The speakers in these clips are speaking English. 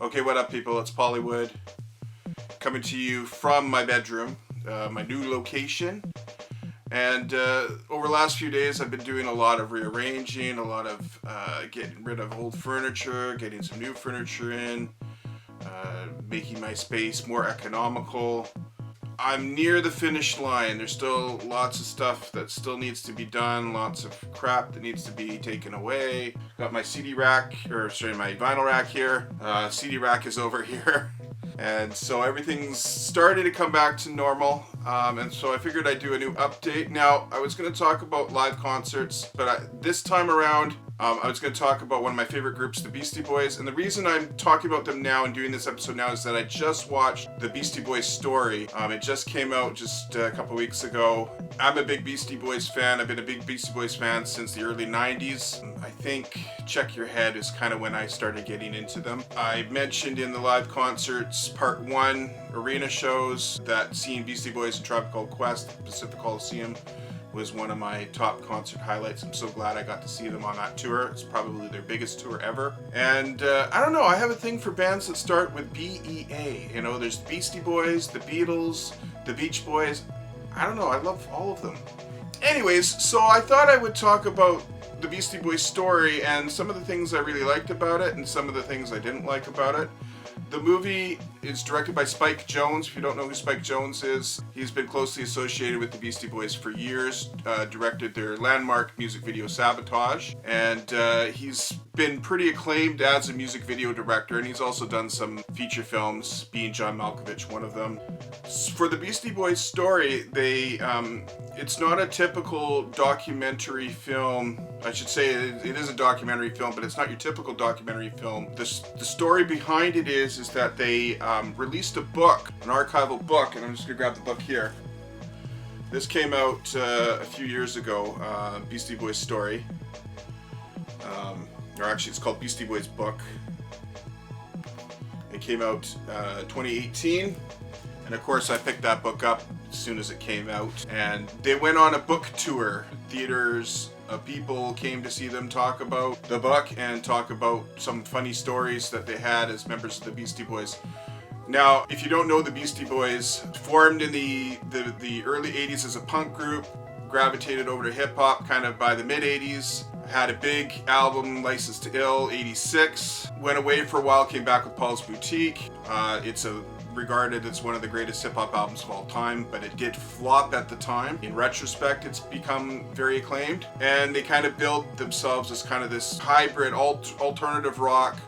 Okay, what up, people? It's Pollywood coming to you from my bedroom, my new location. And over the last few days, I've been doing a lot of rearranging, a lot of getting rid of old furniture, getting some new furniture in, making my space more economical. I'm near the finish line. There's still lots of stuff that still needs to be done, lots of crap that needs to be taken away. Got my CD rack, my vinyl rack here. CD rack is over here. And so everything's starting to come back to normal. And so I figured I'd do a new update. Now, I was going to talk about live concerts, but this time around, I was going to talk about one of my favorite groups, the Beastie Boys. And the reason I'm talking about them now and doing this episode now is that I just watched the Beastie Boys Story. It just came out just a couple weeks ago. I'm a big Beastie Boys fan. I've been a big Beastie Boys fan since the early 90s. I think Check Your Head is kind of when I started getting into them. I mentioned in the live concerts, part 1, arena shows, that seeing Beastie Boys in Tribe Called Quest, Pacific Coliseum, was one of my top concert highlights. I'm so glad I got to see them on that tour. It's probably their biggest tour ever. And I don't know, I have a thing for bands that start with B-E-A. You know, there's the Beastie Boys, the Beatles, the Beach Boys. I don't know, I love all of them. Anyways, so I thought I would talk about the Beastie Boys Story and some of the things I really liked about it and some of the things I didn't like about it. The movie is directed by Spike Jonze. If you don't know who Spike Jonze is, he's been closely associated with the Beastie Boys for years, directed their landmark music video Sabotage, and he's been pretty acclaimed as a music video director, and he's also done some feature films, being John Malkovich one of them. For the Beastie Boys Story, it's not a typical documentary film. I should say it is a documentary film, but it's not your typical documentary film. The story behind it is that they released a book, an archival book, and I'm just going to grab the book here. This came out a few years ago, Beastie Boys Story. Or actually, it's called Beastie Boys Book. It came out 2018, and of course I picked that book up as soon as it came out. And they went on a book tour. Theaters of people came to see them talk about the book and talk about some funny stories that they had as members of the Beastie Boys. Now, if you don't know, the Beastie Boys formed in the early 80s as a punk group, gravitated over to hip-hop kind of by the mid-80s, had a big album, License to Ill, 86, went away for a while, came back with Paul's Boutique. It's regarded as one of the greatest hip-hop albums of all time, but it did flop at the time. In retrospect, it's become very acclaimed, and they kind of built themselves as kind of this hybrid, alternative rock,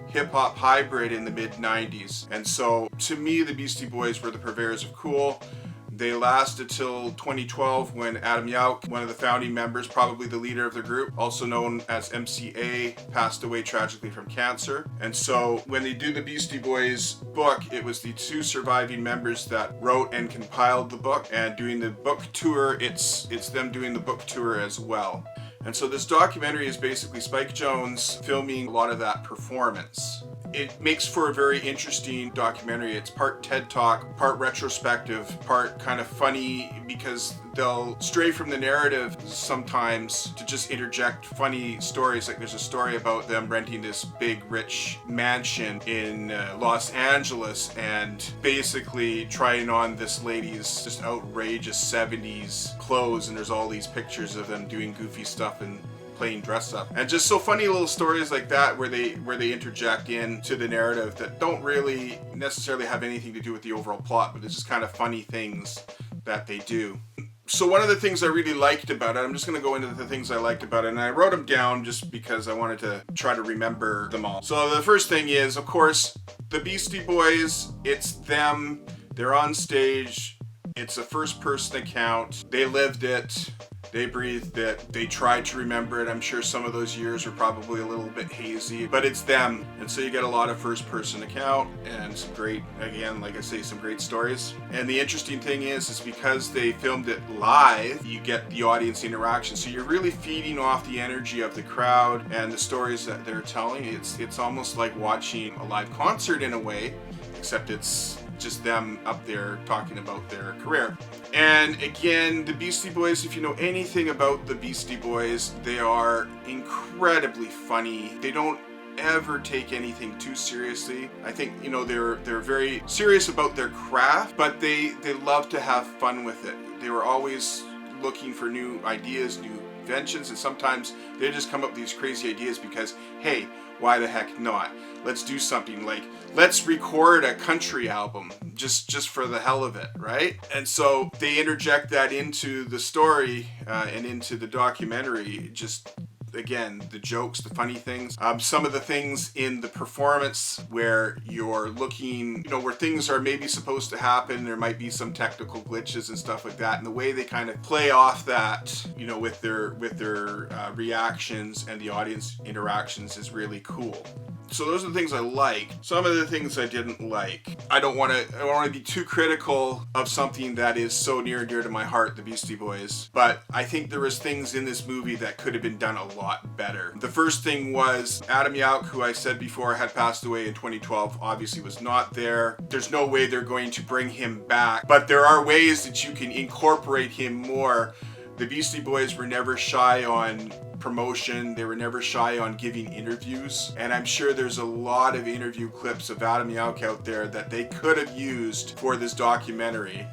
hip-hop hybrid in the mid-90s. And so, to me, the Beastie Boys were the purveyors of cool. They lasted till 2012 when Adam Yauch, one of the founding members, probably the leader of the group, also known as MCA, passed away tragically from cancer. And so when they do the Beastie Boys book, it was the 2 surviving members that wrote and compiled the book. And doing the book tour, it's them doing the book tour as well. And so this documentary is basically Spike Jonze filming a lot of that performance. It makes for a very interesting documentary. It's part TED Talk, part retrospective, part kind of funny, because they'll stray from the narrative sometimes to just interject funny stories. Like there's a story about them renting this big rich mansion in Los Angeles and basically trying on this lady's just outrageous 70s clothes, and there's all these pictures of them doing goofy stuff and playing dress up, and just so funny little stories like that where they interject into the narrative that don't really necessarily have anything to do with the overall plot, but it's just kind of funny things that they do. So one of the things I really liked about it, I'm just going to go into the things I liked about it, and I wrote them down just because I wanted to try to remember them all. So the first thing is, of course, the Beastie Boys. It's them. They're on stage. It's a first-person account. They lived it. They breathed it. They tried to remember it. I'm sure some of those years were probably a little bit hazy, but it's them. And so you get a lot of first-person account and some great, again, like I say, some great stories. And the interesting thing is because they filmed it live, you get the audience interaction. So you're really feeding off the energy of the crowd and the stories that they're telling. It's almost like watching a live concert in a way, except it's just them up there talking about their career. And again, the Beastie Boys, if you know anything about the Beastie Boys, they are incredibly funny. They don't ever take anything too seriously. I think, you know, they're very serious about their craft, but they love to have fun with it. They were always looking for new ideas, new inventions, and sometimes they just come up with these crazy ideas because, hey, why the heck not? Let's do something like, let's record a country album just for the hell of it, right? And so they interject that into the story and into the documentary. Just, again, the jokes, the funny things, some of the things in the performance where you're looking, you know, where things are maybe supposed to happen, there might be some technical glitches and stuff like that, and the way they kind of play off that, you know, with their reactions and the audience interactions is really cool. So those are the things I like. Some of the things I didn't like. I don't want to be too critical of something that is so near and dear to my heart, the Beastie Boys, but I think there was things in this movie that could have been done a lot better. The first thing was Adam Yauch, who I said before had passed away in 2012, obviously was not there. There's no way they're going to bring him back, but there are ways that you can incorporate him more. The Beastie Boys were never shy on promotion. They were never shy on giving interviews, and I'm sure there's a lot of interview clips of Adam Yauch out there that they could have used for this documentary,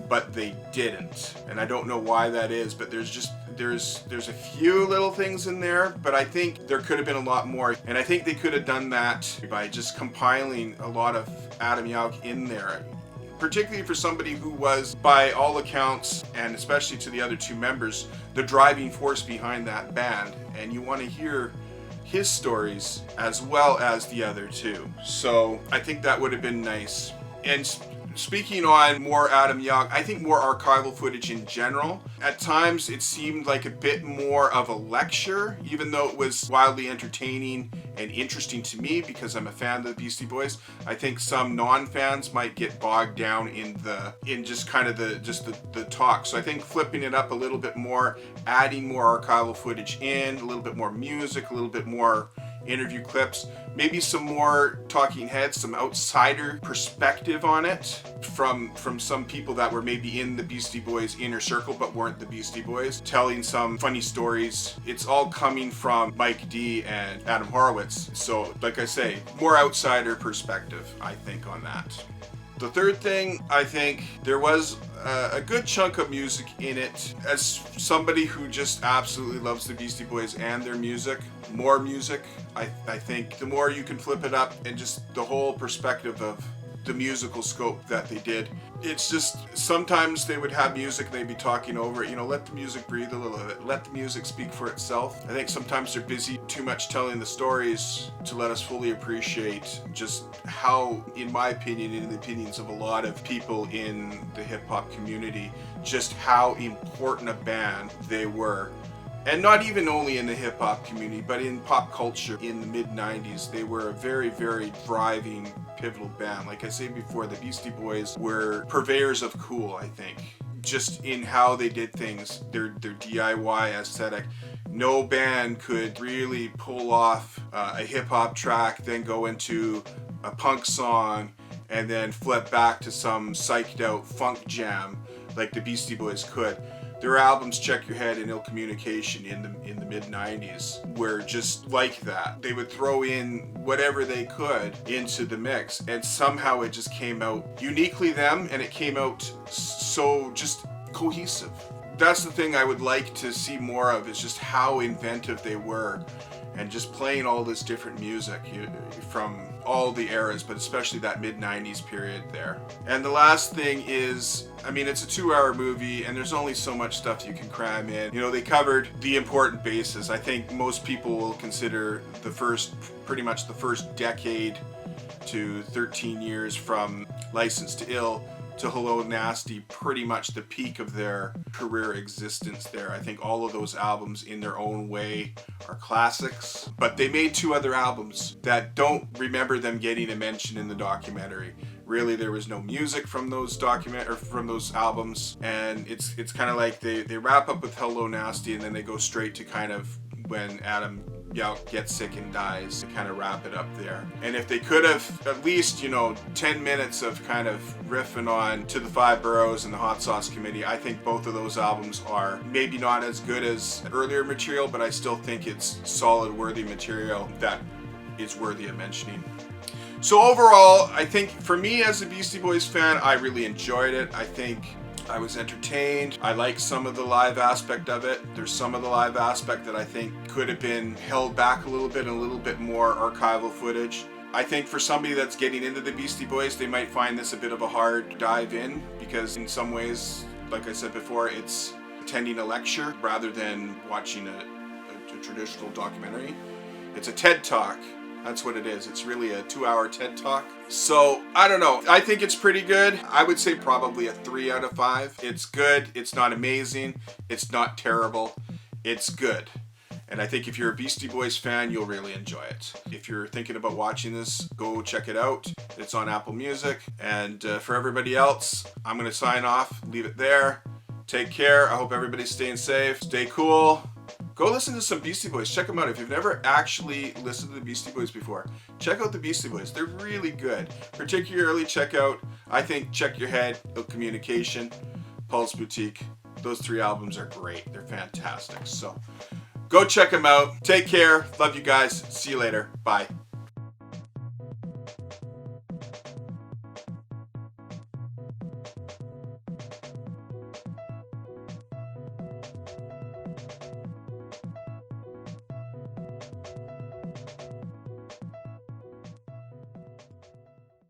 but they didn't, and I don't know why that is, but there's a few little things in there, but I think there could have been a lot more, and I think they could have done that by just compiling a lot of Adam Yauch in there, particularly for somebody who was, by all accounts, and especially to the other two members, the driving force behind that band, and you want to hear his stories as well as the other two. So I think that would have been nice. And speaking on more Adam Yauch, I think more archival footage in general. At times it seemed like a bit more of a lecture, even though it was wildly entertaining and interesting to me because I'm a fan of the Beastie Boys. I think some non-fans might get bogged down in just kind of the talk. So I think flipping it up a little bit more, adding more archival footage in, a little bit more music, a little bit more interview clips, maybe some more talking heads, some outsider perspective on it from some people that were maybe in the Beastie Boys inner circle but weren't the Beastie Boys, telling some funny stories. It's all coming from Mike D and Adam Horowitz. So like I say, more outsider perspective, I think, on that. The third thing, I think there was a good chunk of music in it. As somebody who just absolutely loves the Beastie Boys and their music, more music, I think the more you can flip it up and just the whole perspective of the musical scope that they did. It's just, sometimes they would have music and they'd be talking over it, you know, let the music breathe a little bit, let the music speak for itself. I think sometimes they're busy too much telling the stories to let us fully appreciate just how, in my opinion, in the opinions of a lot of people in the hip-hop community, just how important a band they were. And not even only in the hip-hop community, but in pop culture in the mid-90s. They were a very, very thriving, pivotal band. Like I said before, the Beastie Boys were purveyors of cool, I think. Just in how they did things, their DIY aesthetic. No band could really pull off a hip-hop track, then go into a punk song, and then flip back to some psyched-out funk jam like the Beastie Boys could. Their albums, Check Your Head and Ill Communication in the mid-90s, were just like that. They would throw in whatever they could into the mix, and somehow it just came out uniquely them, and it came out so just cohesive. That's the thing I would like to see more of, is just how inventive they were, and just playing all this different music from all the eras, but especially that mid-90s period there. And the last thing is, I mean, it's a 2-hour movie and there's only so much stuff you can cram in. You know, they covered the important bases. I think most people will consider pretty much the first decade to 13 years from License to Ill to Hello Nasty pretty much the peak of their career existence there. I think all of those albums in their own way are classics, but they made 2 other albums that don't remember them getting a mention in the documentary. Really, there was no music from those albums, and it's kind of like they wrap up with Hello Nasty and then they go straight to kind of when Adam Yauch gets sick and dies, to kind of wrap it up there. And if they could have at least, 10 minutes of kind of riffing on To the Five Boroughs and the Hot Sauce Committee, I think both of those albums are maybe not as good as earlier material, but I still think it's solid, worthy material that is worthy of mentioning. So overall, I think for me as a Beastie Boys fan, I really enjoyed it. I think I was entertained. I like some of the live aspect of it. There's some of the live aspect that I think could have been held back a little bit and a little bit more archival footage. I think for somebody that's getting into the Beastie Boys, they might find this a bit of a hard dive in, because in some ways, like I said before, it's attending a lecture rather than watching a traditional documentary. It's a TED Talk. That's what it is. It's really a 2-hour TED Talk. So, I don't know. I think it's pretty good. I would say probably a 3 out of 5. It's good. It's not amazing. It's not terrible. It's good. And I think if you're a Beastie Boys fan, you'll really enjoy it. If you're thinking about watching this, go check it out. It's on Apple Music. And for everybody else, I'm going to sign off. Leave it there. Take care. I hope everybody's staying safe. Stay cool. Go listen to some Beastie Boys. Check them out. If you've never actually listened to the Beastie Boys before, check out the Beastie Boys. They're really good. Particularly check Check Your Head, Out Communication, Pulse Boutique. Those 3 albums are great. They're fantastic. So go check them out. Take care. Love you guys. See you later. Bye.